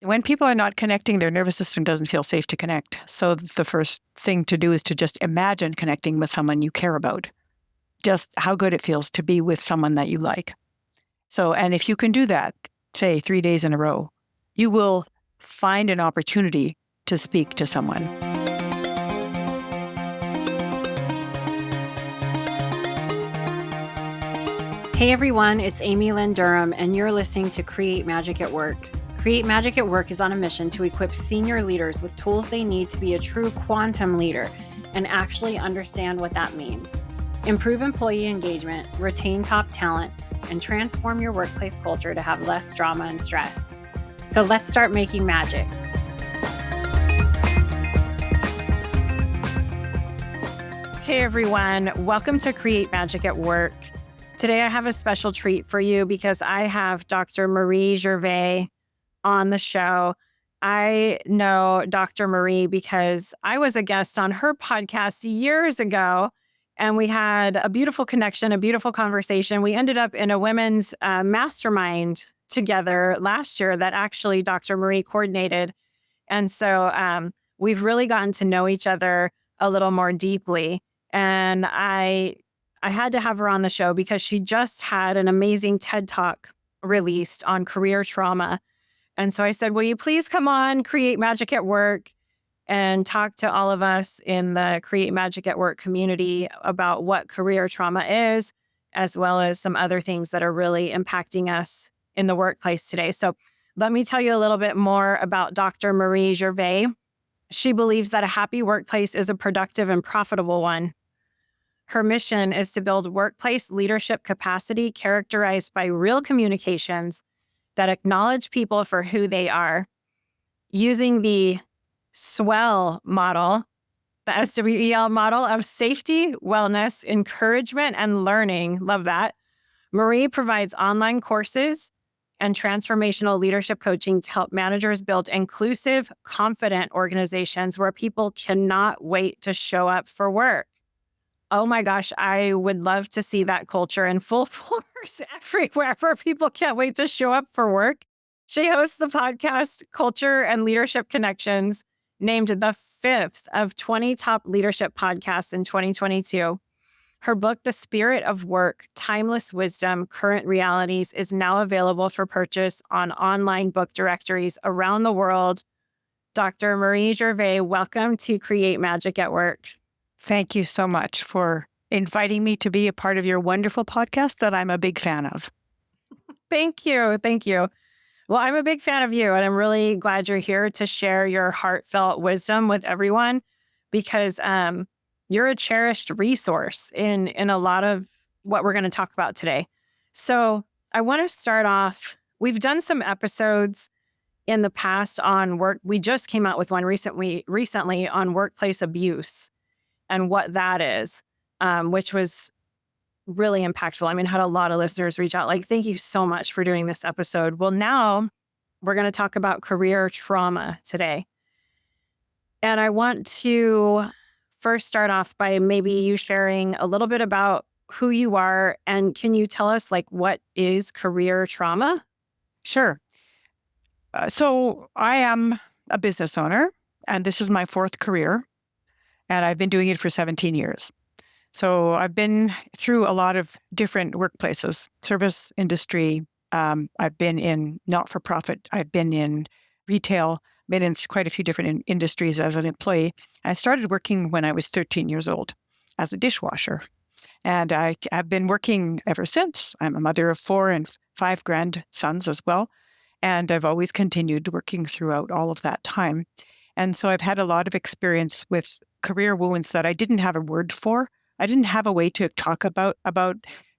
When people are not connecting, their nervous system doesn't feel safe to connect. So the first thing to do is to just imagine connecting with someone you care about, just how good it feels to be with someone that you like. So, and if you can do that, say 3 days in a row, you will find an opportunity to speak to someone. Hey everyone, it's Lynn Durham, and you're listening to Create Magic at Work. Create Magic at Work is on a mission to equip senior leaders with tools they need to be a true quantum leader and actually understand what that means. Improve employee engagement, retain top talent, and transform your workplace culture to have less drama and stress. So let's start making magic. Hey everyone, welcome to Create Magic at Work. Today I have a special treat for you because I have Dr. Marie Gervais on the show. I know Dr. Marie because I was a guest on her podcast years ago, and we had a beautiful connection, a beautiful conversation. We ended up in a women's mastermind together last year that actually Dr. Marie coordinated. And so we've really gotten to know each other a little more deeply. And I had to have her on the show because she just had an amazing TED Talk released on career trauma. And so I said, will you please come on Create Magic at Work and talk to all of us in the Create Magic at Work community about what career trauma is, as well as some other things that are really impacting us in the workplace today. So let me tell you a little bit more about Dr. Marie Gervais. She believes that a happy workplace is a productive and profitable one. Her mission is to build workplace leadership capacity characterized by real communications that acknowledge people for who they are, using the SWEL model, the SWEL model of safety, wellness, encouragement, and learning. Love that. Marie provides online courses and transformational leadership coaching to help managers build inclusive, confident organizations where people cannot wait to show up for work. Oh my gosh, I would love to see that culture in full force everywhere where people can't wait to show up for work. She hosts the podcast Culture and Leadership Connections, named the 5th of 20 top leadership podcasts in 2022. Her book, The Spirit of Work, Timeless Wisdom, Current Realities, is now available for purchase on online book directories around the world. Dr. Marie Gervais, welcome to Create Magic at Work. Thank you so much for inviting me to be a part of your wonderful podcast that I'm a big fan of. Thank you. Thank you. Well, I'm a big fan of you, and I'm really glad you're here to share your heartfelt wisdom with everyone because you're a cherished resource in a lot of what we're going to talk about today. So I want to start off. We've done some episodes in the past on work. We just came out with one recently on workplace abuse and what that is, which was really impactful. I mean, had a lot of listeners reach out like, thank you so much for doing this episode. Well, now we're going to talk about career trauma today. And I want to first start off by maybe you sharing a little bit about who you are. And can you tell us like, what is career trauma? Sure. So I am a business owner, and this is my 4th career, and I've been doing it for 17 years. So I've been through a lot of different workplaces, service industry. I've been in not-for-profit. I've been in retail, been in quite a few different industries as an employee. I started working when I was 13 years old as a dishwasher. And I've been working ever since. I'm a mother of 4 and 5 grandsons as well. And I've always continued working throughout all of that time. And so I've had a lot of experience with career wounds that I didn't have a word for. I didn't have a way to talk about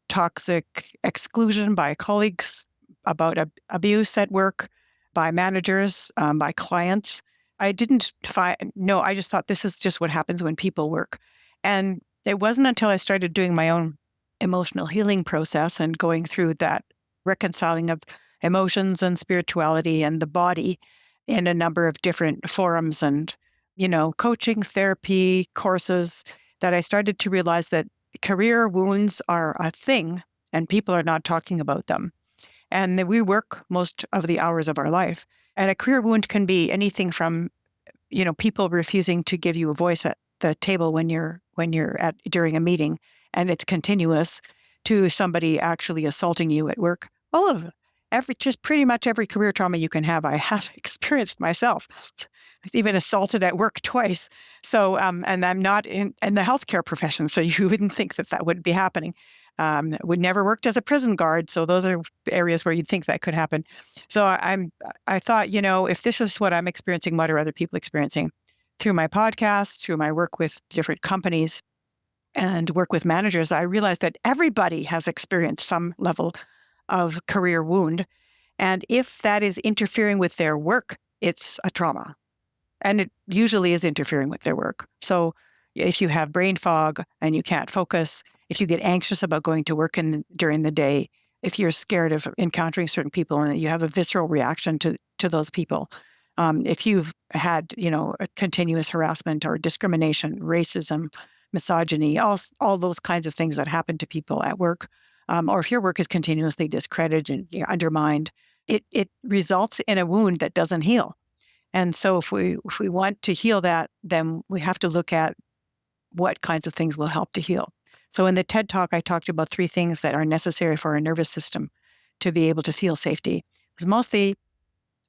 toxic exclusion by colleagues, about abuse at work, by managers, by clients. I just thought this is just what happens when people work. And it wasn't until I started doing my own emotional healing process and going through that reconciling of emotions and spirituality and the body in a number of different forums and, coaching, therapy, courses, that I started to realize that career wounds are a thing and people are not talking about them. And that we work most of the hours of our life. And a career wound can be anything from, people refusing to give you a voice at the table when you're during a meeting, and it's continuous, to somebody actually assaulting you at work. All of it. Just pretty much every career trauma you can have, I have experienced myself. I've even assaulted at work twice. So, and I'm not in the healthcare profession, so you wouldn't think that would be happening. Would never worked as a prison guard, so those are areas where you'd think that could happen. So I thought, if this is what I'm experiencing, what are other people experiencing? Through my podcast, through my work with different companies and work with managers, I realized that everybody has experienced some level of career wound. And if that is interfering with their work, it's a trauma. And it usually is interfering with their work. So if you have brain fog and you can't focus, if you get anxious about going to work during the day, if you're scared of encountering certain people and you have a visceral reaction to those people, if you've had, a continuous harassment or discrimination, racism, misogyny, all those kinds of things that happen to people at work, or if your work is continuously discredited and undermined, it results in a wound that doesn't heal. And so if we want to heal that, then we have to look at what kinds of things will help to heal. So in the TED Talk, I talked about 3 things that are necessary for our nervous system to be able to feel safety. Because mostly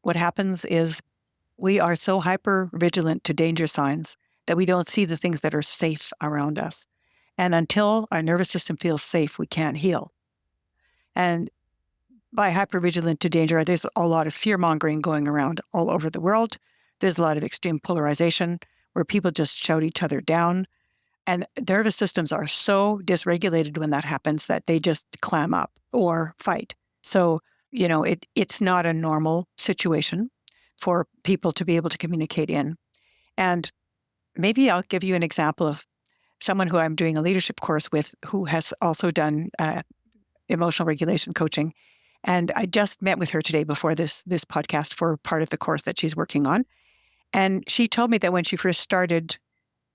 what happens is we are so hyper vigilant to danger signs that we don't see the things that are safe around us. And until our nervous system feels safe, we can't heal. And by hypervigilant to danger, there's a lot of fear-mongering going around all over the world. There's a lot of extreme polarization where people just shout each other down. And nervous systems are so dysregulated when that happens that they just clam up or fight. So, it's not a normal situation for people to be able to communicate in. And maybe I'll give you an example of someone who I'm doing a leadership course with who has also done emotional regulation coaching. And I just met with her today before this podcast for part of the course that she's working on. And she told me that when she first started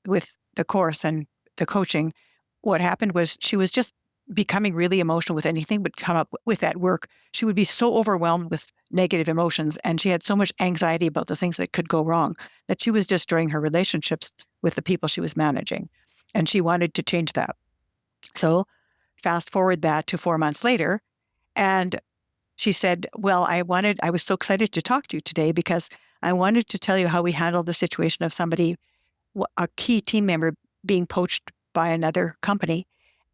with the course and the coaching, what happened was she was just becoming really emotional with anything but come up with at work. She would be so overwhelmed with negative emotions, and she had so much anxiety about the things that could go wrong that she was destroying her relationships with the people she was managing. And she wanted to change that. So fast forward that to 4 months later, and she said, well, I was so excited to talk to you today because I wanted to tell you how we handled the situation of somebody, a key team member, being poached by another company,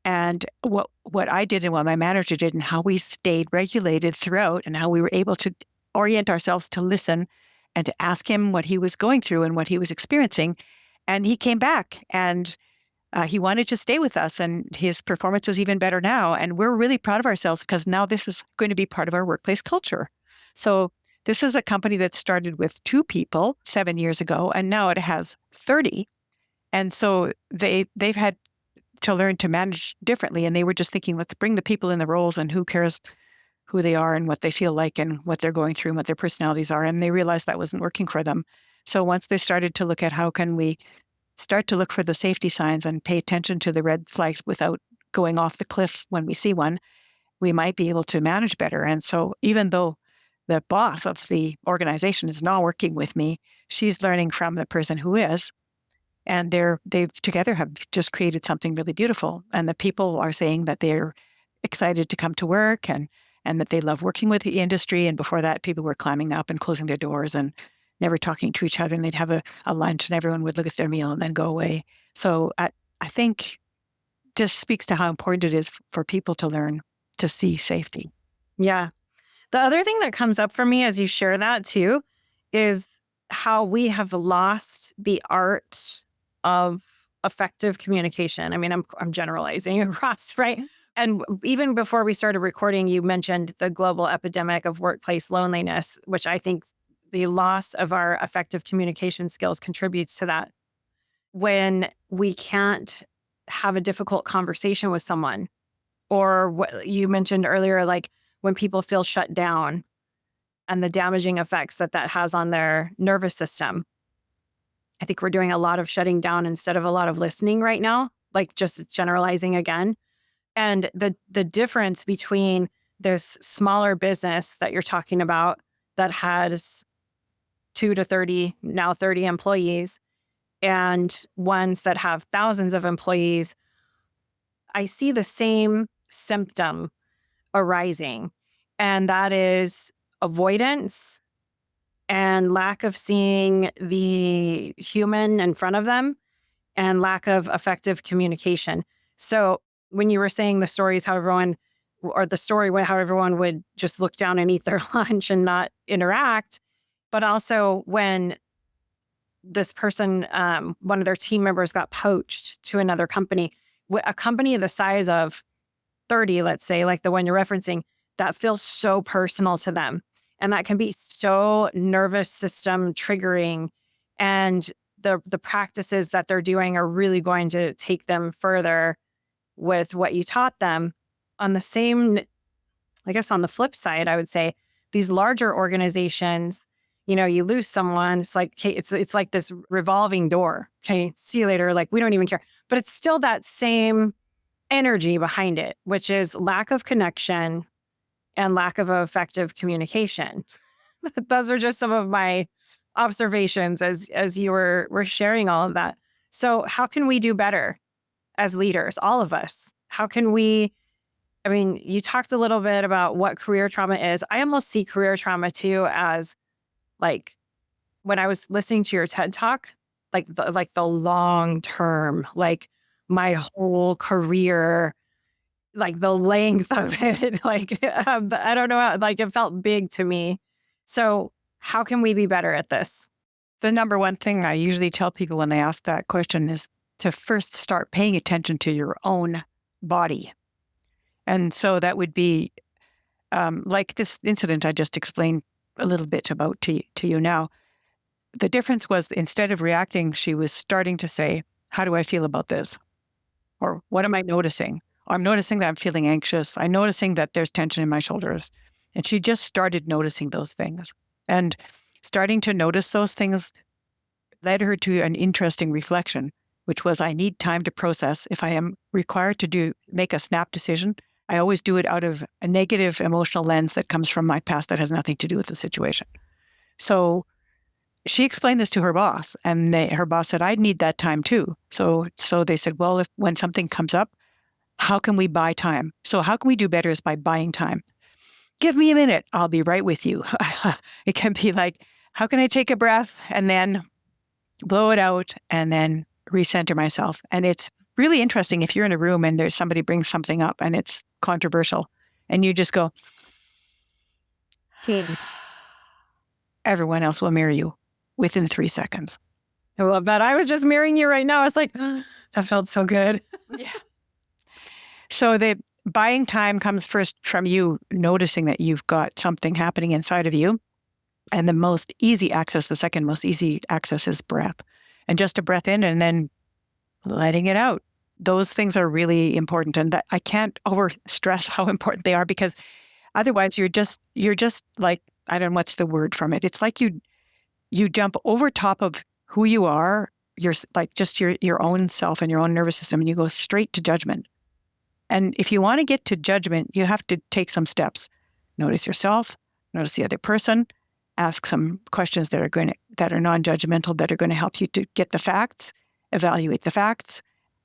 and what I did and what my manager did and how we stayed regulated throughout and how we were able to orient ourselves to listen and to ask him what he was going through and what he was experiencing. And he came back and he wanted to stay with us, and his performance is even better now. And we're really proud of ourselves because now this is going to be part of our workplace culture. So this is a company that started with 2 people 7 years ago, and now it has 30. And so they've had to learn to manage differently. And they were just thinking, let's bring the people in the roles, and who cares who they are and what they feel like and what they're going through and what their personalities are. And they realized that wasn't working for them. So once they started to look at how can we start to look for the safety signs and pay attention to the red flags without going off the cliff when we see one, we might be able to manage better. And so even though the boss of the organization is not working with me, she's learning from the person who is. And they've together have just created something really beautiful. And the people are saying that they're excited to come to work and that they love working with the industry. And before that, people were climbing up and closing their doors and never talking to each other. And they'd have a lunch and everyone would look at their meal and then go away. So I think just speaks to how important it is for people to learn to see safety. Yeah. The other thing that comes up for me as you share that too is how we have lost the art of effective communication. I mean, I'm generalizing across, right? And even before we started recording, you mentioned the global epidemic of workplace loneliness, which I think the loss of our effective communication skills contributes to that. When we can't have a difficult conversation with someone, or what you mentioned earlier, like when people feel shut down and the damaging effects that has on their nervous system. I think we're doing a lot of shutting down instead of a lot of listening right now, like just generalizing again. And the difference between this smaller business that you're talking about that has 2 to 30, now 30 employees, and ones that have thousands of employees, I see the same symptom arising, and that is avoidance and lack of seeing the human in front of them and lack of effective communication. So when you were saying the stories, how everyone, or the story how everyone would just look down and eat their lunch and not interact, but also when this person, one of their team members got poached to another company, a company the size of 30, let's say, like the one you're referencing, that feels so personal to them. And that can be so nervous system triggering. And the practices that they're doing are really going to take them further with what you taught them. On the same, I guess on the flip side, I would say these larger organizations, you lose someone, it's like, okay, it's like this revolving door. Okay, see you later. Like, we don't even care. But it's still that same energy behind it, which is lack of connection and lack of effective communication. Those are just some of my observations as you were sharing all of that. So how can we do better as leaders, all of us? How can we, you talked a little bit about what career trauma is. I almost see career trauma too as like when I was listening to your TED Talk, like the long term, like my whole career, like the length of it, like I don't know how, like it felt big to me. So how can we be better at this? The number one thing I usually tell people when they ask that question is to first start paying attention to your own body. And so that would be like this incident I just explained a little bit about to you now. The difference was instead of reacting, she was starting to say, how do I feel about this? Or what am I noticing? I'm noticing that I'm feeling anxious. I'm noticing that there's tension in my shoulders. And she just started noticing those things. And starting to notice those things led her to an interesting reflection, which was I need time to process. If I am required to make a snap decision, I always do it out of a negative emotional lens that comes from my past that has nothing to do with the situation. So she explained this to her boss, and her boss said, I need that time too. So they said, well, when something comes up, how can we buy time? So how can we do better is by buying time. Give me a minute. I'll be right with you. It can be like, how can I take a breath and then blow it out and then recenter myself? And it's really interesting if you're in a room and there's somebody brings something up and it's controversial and you just go, everyone else will mirror you within 3 seconds. I love that. I was just mirroring you right now. I was like, that felt so good. Yeah. So the buying time comes first from you noticing that you've got something happening inside of you. And the second most easy access is breath. And just a breath in and then letting it out. Those things are really important. And I can't over stress how important they are, because otherwise you're just like, I don't know what's the word from it. It's like you jump over top of who you are, you're like just your own self and your own nervous system, and you go straight to judgment. And if you want to get to judgment, you have to take some steps. Notice yourself, notice the other person, ask some questions that are non-judgmental, that are going to help you to get the facts, evaluate the facts.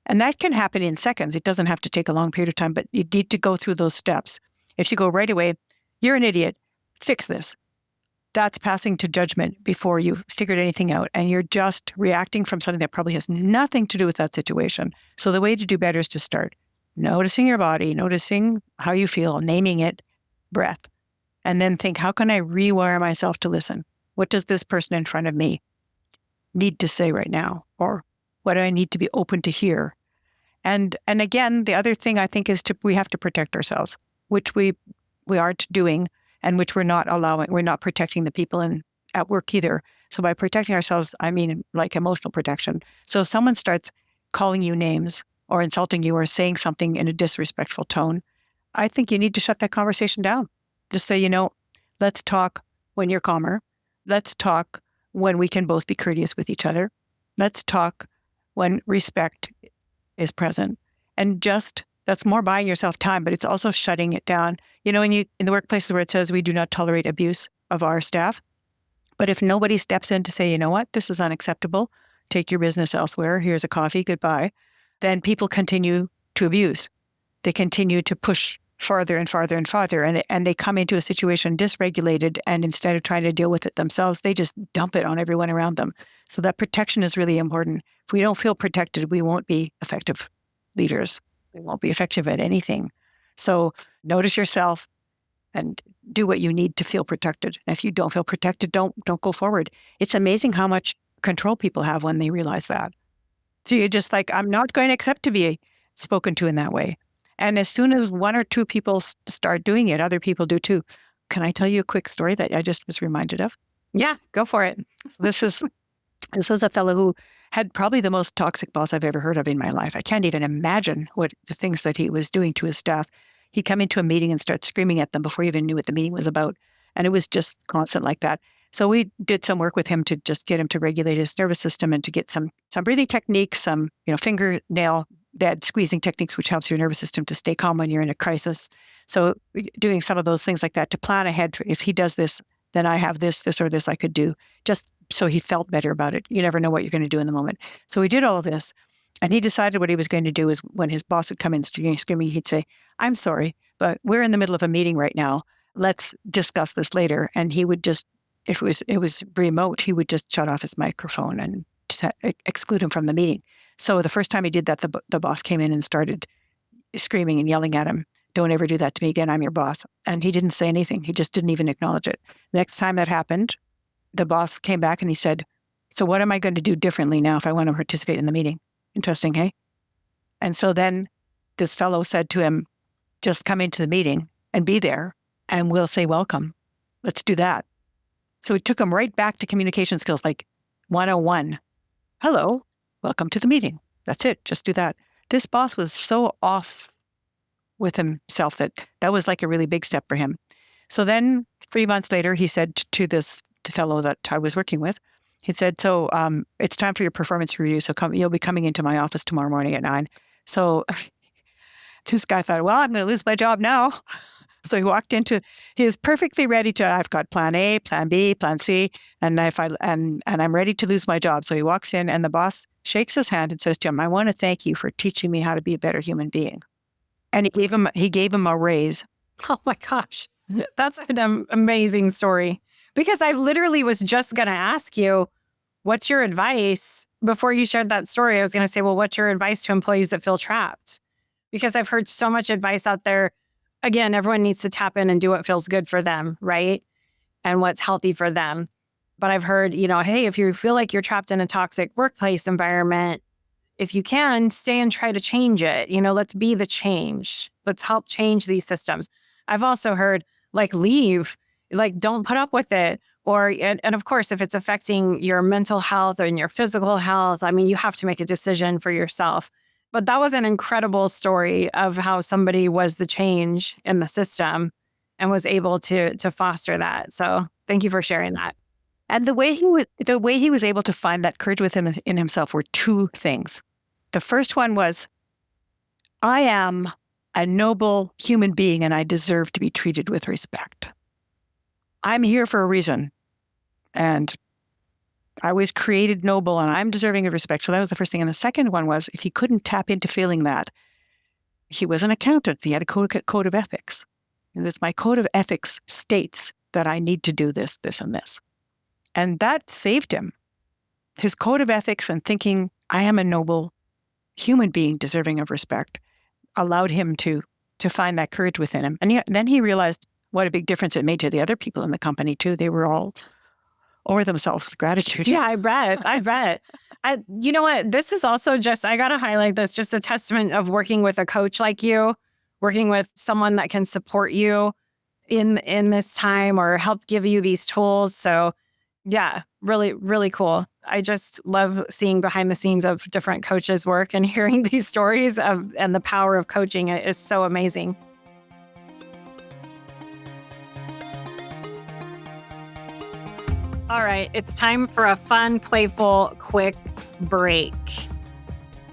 And that can happen in seconds. It doesn't have to take a long period of time, but you need to go through those steps. If you go right away, you're an idiot, fix this. That's passing to judgment before you've figured anything out. And you're just reacting from something that probably has nothing to do with that situation. So the way to do better is to start noticing your body, noticing how you feel, naming it, breath, and then think, how can I rewire myself to listen? What does this person in front of me need to say right now? Or what do I need to be open to hear? And again, the other thing I think is we have to protect ourselves, which we aren't doing, and which we're not protecting the people at work either. So by protecting ourselves, I mean like emotional protection. So if someone starts calling you names or insulting you or saying something in a disrespectful tone, I think you need to shut that conversation down. Just say, let's talk when you're calmer. Let's talk when we can both be courteous with each other. Let's talk when respect is present. And that's more buying yourself time, but it's also shutting it down. In the workplaces where it says we do not tolerate abuse of our staff, But if nobody steps in to say, you know what, this is unacceptable, take your business elsewhere, here's a coffee, goodbye, then people continue to abuse. They continue to push farther and farther and farther, and they come into a situation dysregulated, and instead of trying to deal with it themselves, they just dump it on everyone around them. So that protection is really important. If we don't feel protected, we won't be effective leaders. We won't be effective at anything. So notice yourself and do what you need to feel protected. And if you don't feel protected, don't go forward. It's amazing how much control people have when they realize that. So you're just like, I'm not going to accept to be spoken to in that way. And as soon as one or two people start doing it, other people do too. Can I tell you a quick story that I just was reminded of? Yeah, go for it. This was a fellow who had probably the most toxic boss I've ever heard of in my life. I can't even imagine what the things that he was doing to his staff. He'd come into a meeting and start screaming at them before he even knew what the meeting was about. And it was just constant like that. So we did some work with him to just get him to regulate his nervous system and to get some breathing techniques, some fingernail bed squeezing techniques, which helps your nervous system to stay calm when you're in a crisis. So doing some of those things like that to plan ahead. If he does this, then I have this or this I could do, just so he felt better about it. You never know what you're going to do in the moment. So we did all of this. And he decided what he was going to do is when his boss would come in screaming, he'd say, I'm sorry, but we're in the middle of a meeting right now. Let's discuss this later. And he would just, if it was remote, he would just shut off his microphone and exclude him from the meeting. So the first time he did that, the boss came in and started screaming and yelling at him. Don't ever do that to me again. I'm your boss. And he didn't say anything. He just didn't even acknowledge it. Next time that happened, the boss came back and he said, so what am I going to do differently now if I want to participate in the meeting? Interesting, hey? And so then this fellow said to him, just come into the meeting and be there and we'll say welcome. Let's do that. So it took him right back to communication skills like 101. Hello, welcome to the meeting. That's it. Just do that. This boss was so off with himself that was like a really big step for him. So then 3 months later, he said to this fellow that I was working with, he said, so it's time for your performance review. So you'll be coming into my office tomorrow morning at 9. So this guy thought, well, I'm going to lose my job now. So he was perfectly ready I've got plan A, plan B, plan C, and I'm ready to lose my job. So he walks in and the boss shakes his hand and says to him, I want to thank you for teaching me how to be a better human being. And he gave him a raise. Oh my gosh. That's an amazing story. Because I literally was just going to ask you, what's your advice? Before you shared that story, I was going to say, well, what's your advice to employees that feel trapped? Because I've heard so much advice out there. Again, everyone needs to tap in and do what feels good for them, right? And what's healthy for them. But I've heard, hey, if you feel like you're trapped in a toxic workplace environment, if you can, stay and try to change it. Let's be the change. Let's help change these systems. I've also heard, leave. Don't put up with it. And of course, if it's affecting your mental health or your physical health, you have to make a decision for yourself. But that was an incredible story of how somebody was the change in the system and was able to foster that. So thank you for sharing that. And the way he was able to find that courage within himself were two things. The first one was, I am a noble human being and I deserve to be treated with respect. I'm here for a reason. And I was created noble and I'm deserving of respect. So that was the first thing. And the second one was, if he couldn't tap into feeling that, he was an accountant. He had a code of ethics. And this, my code of ethics states that I need to do this, this, and this. And that saved him. His code of ethics and thinking, I am a noble human being deserving of respect, allowed him to find that courage within him. And then he realized what a big difference it made to the other people in the company too. They were all over themselves with gratitude. Yeah, I bet. You know what? This is also I got to highlight this, just a testament of working with a coach like you, working with someone that can support you in this time or help give you these tools. So yeah, really, really cool. I just love seeing behind the scenes of different coaches' work and hearing these stories and the power of coaching. It is so amazing. All right, it's time for a fun, playful, quick break.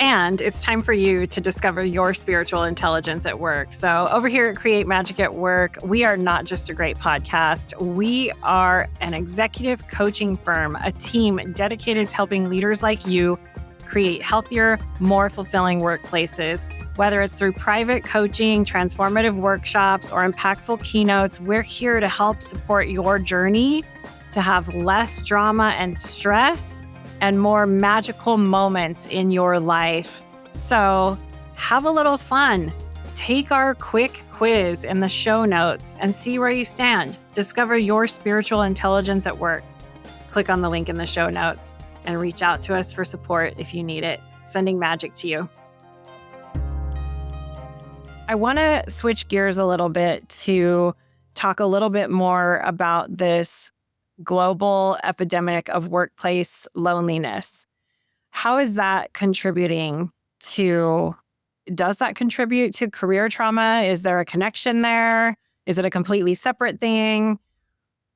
And it's time for you to discover your spiritual intelligence at work. So, over here at Create Magic at Work, we are not just a great podcast. We are an executive coaching firm, a team dedicated to helping leaders like you create healthier, more fulfilling workplaces. Whether it's through private coaching, transformative workshops, or impactful keynotes, we're here to help support your journey to have less drama and stress and more magical moments in your life. So have a little fun. Take our quick quiz in the show notes and see where you stand. Discover your spiritual intelligence at work. Click on the link in the show notes and reach out to us for support if you need it. Sending magic to you. I want to switch gears a little bit to talk a little bit more about this global epidemic of workplace loneliness. How is that contributing to, does that contribute to career trauma? Is there a connection there? Is it a completely separate thing?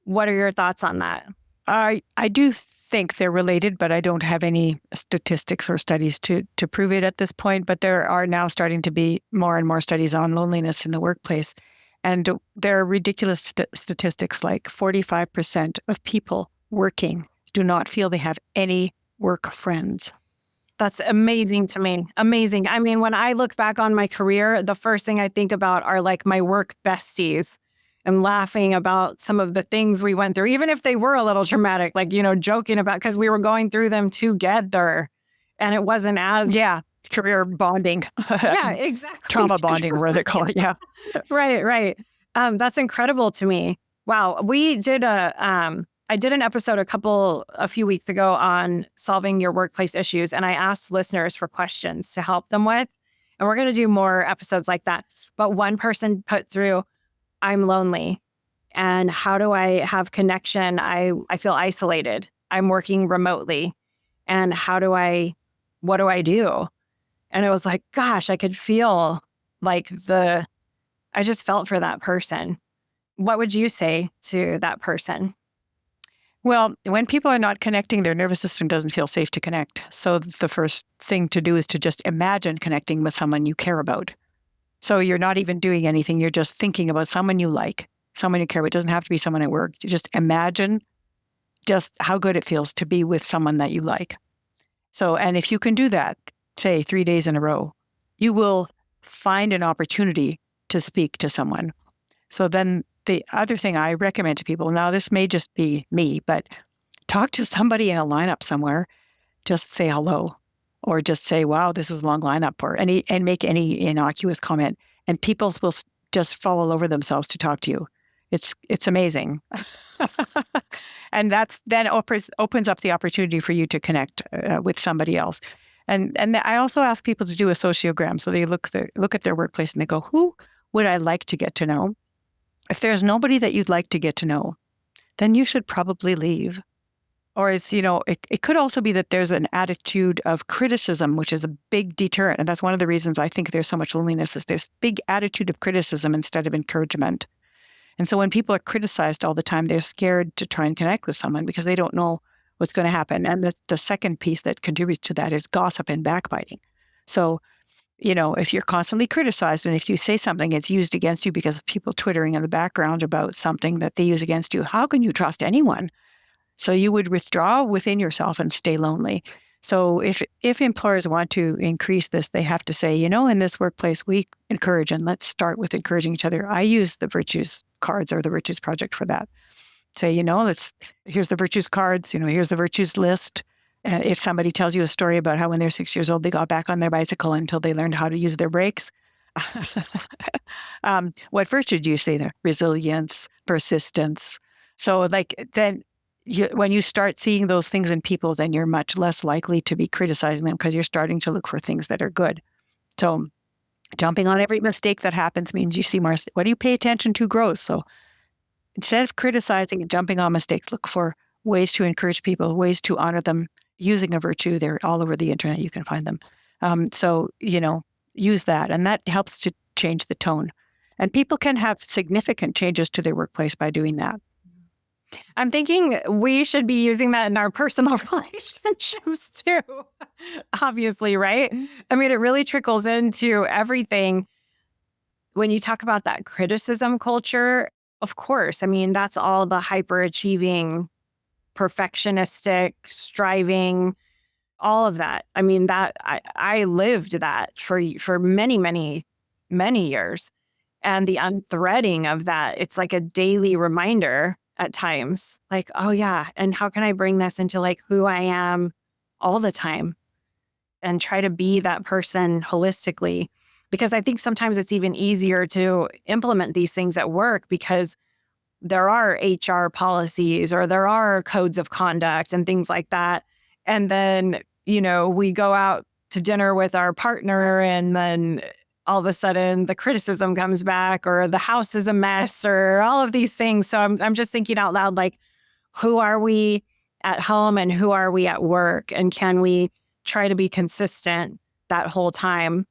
What are your thoughts on that? I do think they're related, but I don't have any statistics or studies to prove it at this point. But there are now starting to be more and more studies on loneliness in the workplace. And there are ridiculous statistics like 45% of people working do not feel they have any work friends. That's amazing to me. Amazing. I mean, when I look back on my career, the first thing I think about are like my work besties and laughing about some of the things we went through, even if they were a little dramatic, like, joking about, because we were going through them together and it wasn't as... Yeah. Career bonding. Yeah, exactly. Trauma bonding, where they call it. Yeah. Right. That's incredible to me. Wow. We did I did an episode a few weeks ago on solving your workplace issues, and I asked listeners for questions to help them with. And we're going to do more episodes like that. But one person put through, I'm lonely. And how do I have connection? I feel isolated. I'm working remotely. And what do I do? And it was like, gosh, I could feel like I just felt for that person. What would you say to that person? Well, when people are not connecting, their nervous system doesn't feel safe to connect. So the first thing to do is to just imagine connecting with someone you care about. So you're not even doing anything. You're just thinking about someone you like, someone you care about. It doesn't have to be someone at work. You just imagine just how good it feels to be with someone that you like. So, and if you can do that, say 3 days in a row, you will find an opportunity to speak to someone. So then the other thing I recommend to people, now this may just be me, but talk to somebody in a lineup somewhere, just say hello, or just say, wow, this is a long lineup, and make any innocuous comment. And people will just fall all over themselves to talk to you. It's amazing. And that's then opens up the opportunity for you to connect with somebody else. And I also ask people to do a sociogram. So they look at their workplace and they go, who would I like to get to know? If there's nobody that you'd like to get to know, then you should probably leave. Or it's, it could also be that there's an attitude of criticism, which is a big deterrent. And that's one of the reasons I think there's so much loneliness is this big attitude of criticism instead of encouragement. And so when people are criticized all the time, they're scared to try and connect with someone because they don't know what's going to happen. And the second piece that contributes to that is gossip and backbiting. So, if you're constantly criticized and if you say something, it's used against you because of people twittering in the background about something that they use against you. How can you trust anyone? So you would withdraw within yourself and stay lonely. So if employers want to increase this, they have to say, in this workplace, we encourage, and let's start with encouraging each other. I use the virtues cards or the virtues project for that. Say, here's the virtues cards, here's the virtues list. If somebody tells you a story about how when they're 6 years old, they got back on their bicycle until they learned how to use their brakes. What virtue do you say there? Resilience, persistence. So then when you start seeing those things in people, then you're much less likely to be criticizing them because you're starting to look for things that are good. So jumping on every mistake that happens means you see more. What do you pay attention to grows. So instead of criticizing and jumping on mistakes, look for ways to encourage people, ways to honor them using a virtue. They're all over the internet. You can find them. So use that. And that helps to change the tone. And people can have significant changes to their workplace by doing that. I'm thinking we should be using that in our personal relationships too. Obviously, right? I mean, it really trickles into everything. When you talk about that criticism culture, of course, I mean, that's all the hyperachieving, perfectionistic, striving, all of that. I mean, that I lived that for many, many, many years. And the unthreading of that, it's like a daily reminder at times, like, oh yeah, and how can I bring this into like who I am all the time and try to be that person holistically? Because I think sometimes it's even easier to implement these things at work because there are HR policies or there are codes of conduct and things like that. And then, we go out to dinner with our partner and then all of a sudden the criticism comes back or the house is a mess or all of these things. So I'm just thinking out loud, like, who are we at home and who are we at work? And can we try to be consistent that whole time?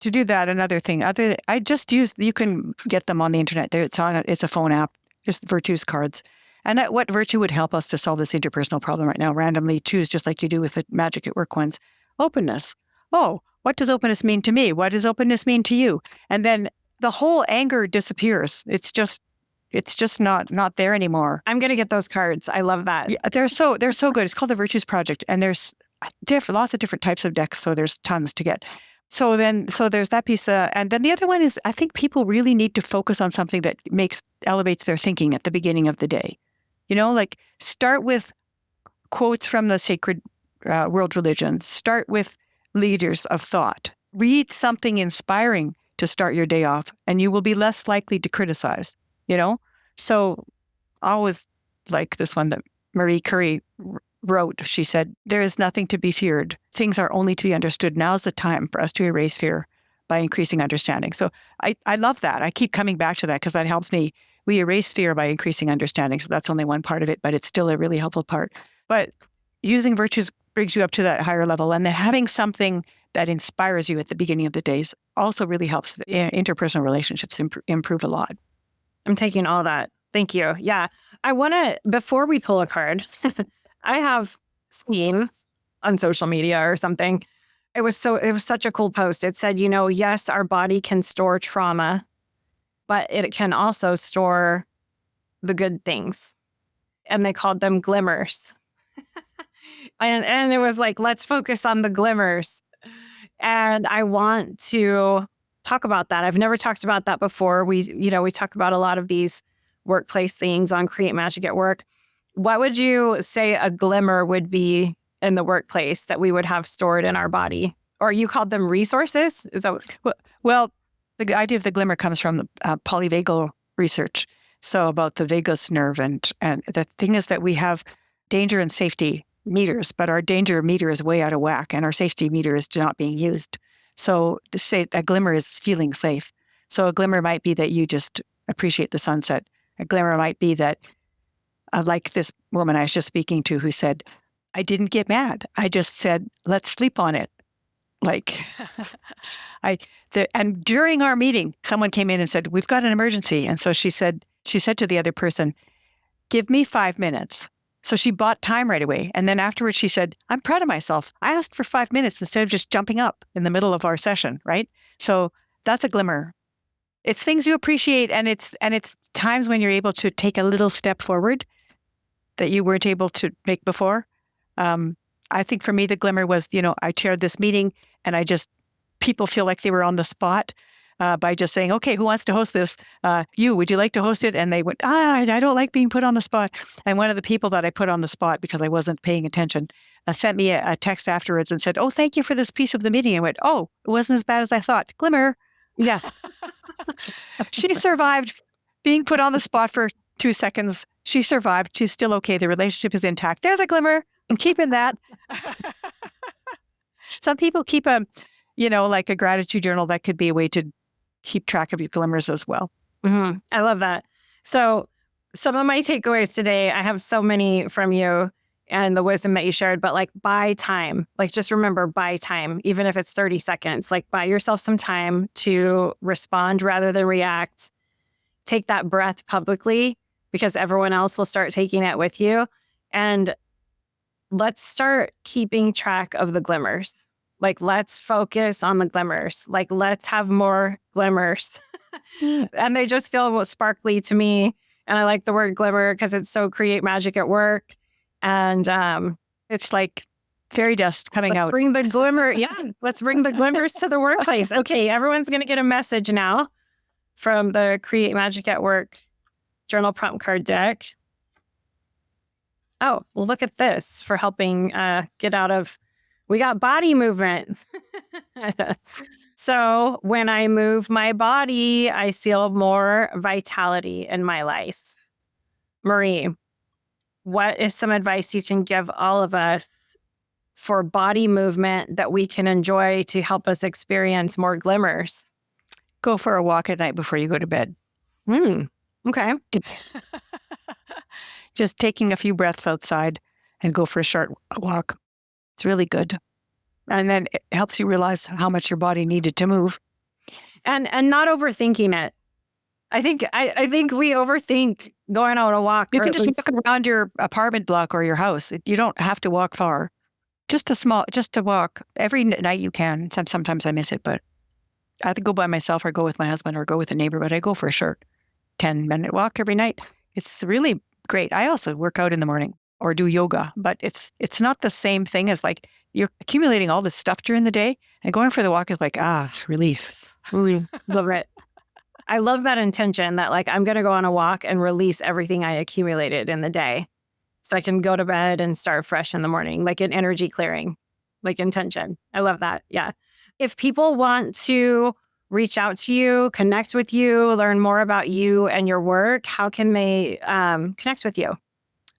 To do that, another thing, I just use, you can get them on the internet. There, it's a phone app, just virtues cards. And what virtue would help us to solve this interpersonal problem right now? Randomly choose, just like you do with the Magic at Work ones. Openness. Oh, what does openness mean to me? What does openness mean to you? And then the whole anger disappears. It's just not there anymore. I'm going to get those cards. I love that. Yeah, they're so good. It's called the Virtues Project, and there's lots of different types of decks, so there's tons to get. So there's that piece, and then the other one is, I think people really need to focus on something that elevates their thinking at the beginning of the day. Like start with quotes from the sacred world religions. Start with leaders of thought. Read something inspiring to start your day off, and you will be less likely to criticize. So I always like this one that Marie Curie wrote. She said, "There is nothing to be feared. Things are only to be understood. Now's the time for us to erase fear by increasing understanding." So I love that. I keep coming back to that because that helps me. We erase fear by increasing understanding. So that's only one part of it, but it's still a really helpful part. But using virtues brings you up to that higher level. And then having something that inspires you at the beginning of the days also really helps the interpersonal relationships improve a lot. I'm taking all that. Thank you. Yeah. I want to, before we pull a card, I have seen on social media or something. It was such a cool post. It said, yes, our body can store trauma, but it can also store the good things. And they called them glimmers. and it was like, let's focus on the glimmers. And I want to talk about that. I've never talked about that before. We talk about a lot of these workplace things on Create Magic at Work. What would you say a glimmer would be in the workplace that we would have stored in our body? Or you called them resources? Is that well, the idea of the glimmer comes from polyvagal research. So about the vagus nerve, and the thing is that we have danger and safety meters, but our danger meter is way out of whack, and our safety meter is not being used. So to say a glimmer is feeling safe. So a glimmer might be that you just appreciate the sunset. A glimmer might be that, like this woman I was just speaking to who said, "I didn't get mad. I just said, let's sleep on it." Like, and during our meeting, someone came in and said, "We've got an emergency." And so she said to the other person, "Give me 5 minutes." So she bought time right away. And then afterwards she said, "I'm proud of myself. I asked for 5 minutes instead of just jumping up in the middle of our session," right? So that's a glimmer. It's things you appreciate, and it's times when you're able to take a little step forward that you weren't able to make before. I think for me, the glimmer was, I chaired this meeting, and people feel like they were on the spot by just saying, "Okay, who wants to host this? Would you like to host it?" And they went, "I don't like being put on the spot." And one of the people that I put on the spot because I wasn't paying attention sent me a text afterwards and said, "Oh, thank you for this piece of the meeting." I went, "Oh, it wasn't as bad as I thought." Glimmer. Yeah. She survived being put on the spot for 2 seconds. She survived. She's still okay. The relationship is intact. There's a glimmer. I'm keeping that. Some people keep like a gratitude journal. That could be a way to keep track of your glimmers as well. Mm-hmm. I love that. So some of my takeaways today, I have so many from you and the wisdom that you shared, but like buy time, like just remember buy time, even if it's 30 seconds, like buy yourself some time to respond rather than react. Take that breath publicly because everyone else will start taking it with you. And let's start keeping track of the glimmers. Like, let's focus on the glimmers. Like, let's have more glimmers. And they just feel sparkly to me. And I like the word glimmer because it's so create magic at work. And It's like fairy dust coming let's out. bring the glimmer. Yeah, let's bring the glimmers to the workplace. Okay, everyone's going to get a message now from the Create Magic at Work journal prompt card deck. Oh, well, look at this for helping get out of, we got body movement. So when I move my body, I feel more vitality in my life. Marie, what is some advice you can give all of us for body movement that we can enjoy to help us experience more glimmers? Go for a walk at night before you go to bed. Okay. Just taking a few breaths outside and go for a short walk. It's really good. And then it helps you realize how much your body needed to move. And not overthinking it. I think we overthink going on a walk. You can just walk around your apartment block or your house. You don't have to walk far. Just to walk. Every night you can. Sometimes I miss it, but I have to go by myself or go with my husband or go with a neighbor, but I go for a short 10-minute walk every night. It's really great. I also work out in the morning or do yoga, but it's not the same thing as like you're accumulating all this stuff during the day, and going for the walk is like, release. Love it. I love that intention that like, I'm going to go on a walk and release everything I accumulated in the day so I can go to bed and start fresh in the morning, like an energy clearing, like intention. I love that. Yeah. If people want to reach out to you, connect with you, learn more about you and your work, how can they connect with you?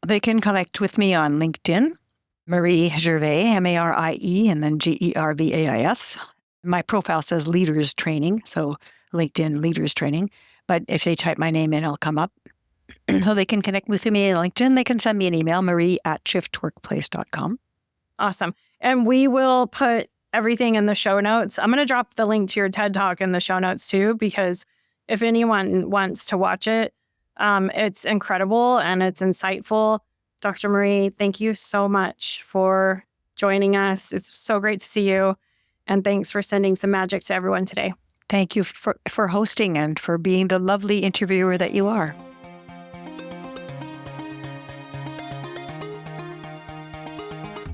They can connect with me on LinkedIn, Marie Gervais, Marie, and then Gervais. My profile says Leaders Training, so LinkedIn Leaders Training. But if they type my name in, I'll come up. So they can connect with me on LinkedIn. They can send me an email, marie@shiftworkplace.com. Awesome. And we will put everything in the show notes. I'm going to drop the link to your TED Talk in the show notes too, because if anyone wants to watch it, it's incredible and it's insightful. Dr. Marie, thank you so much for joining us. It's so great to see you. And thanks for sending some magic to everyone today. Thank you for hosting and for being the lovely interviewer that you are.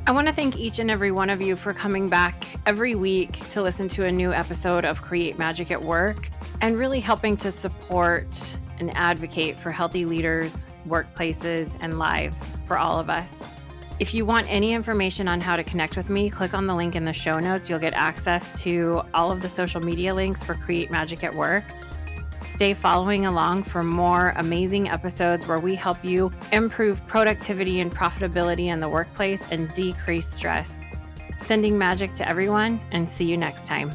I want to thank each and every one of you for coming back every week to listen to a new episode of Create Magic at Work and really helping to support and advocate for healthy leaders, workplaces, and lives for all of us. If you want any information on how to connect with me, click on the link in the show notes. You'll get access to all of the social media links for Create Magic at Work. Stay following along for more amazing episodes where we help you improve productivity and profitability in the workplace and decrease stress. Sending magic to everyone, and see you next time.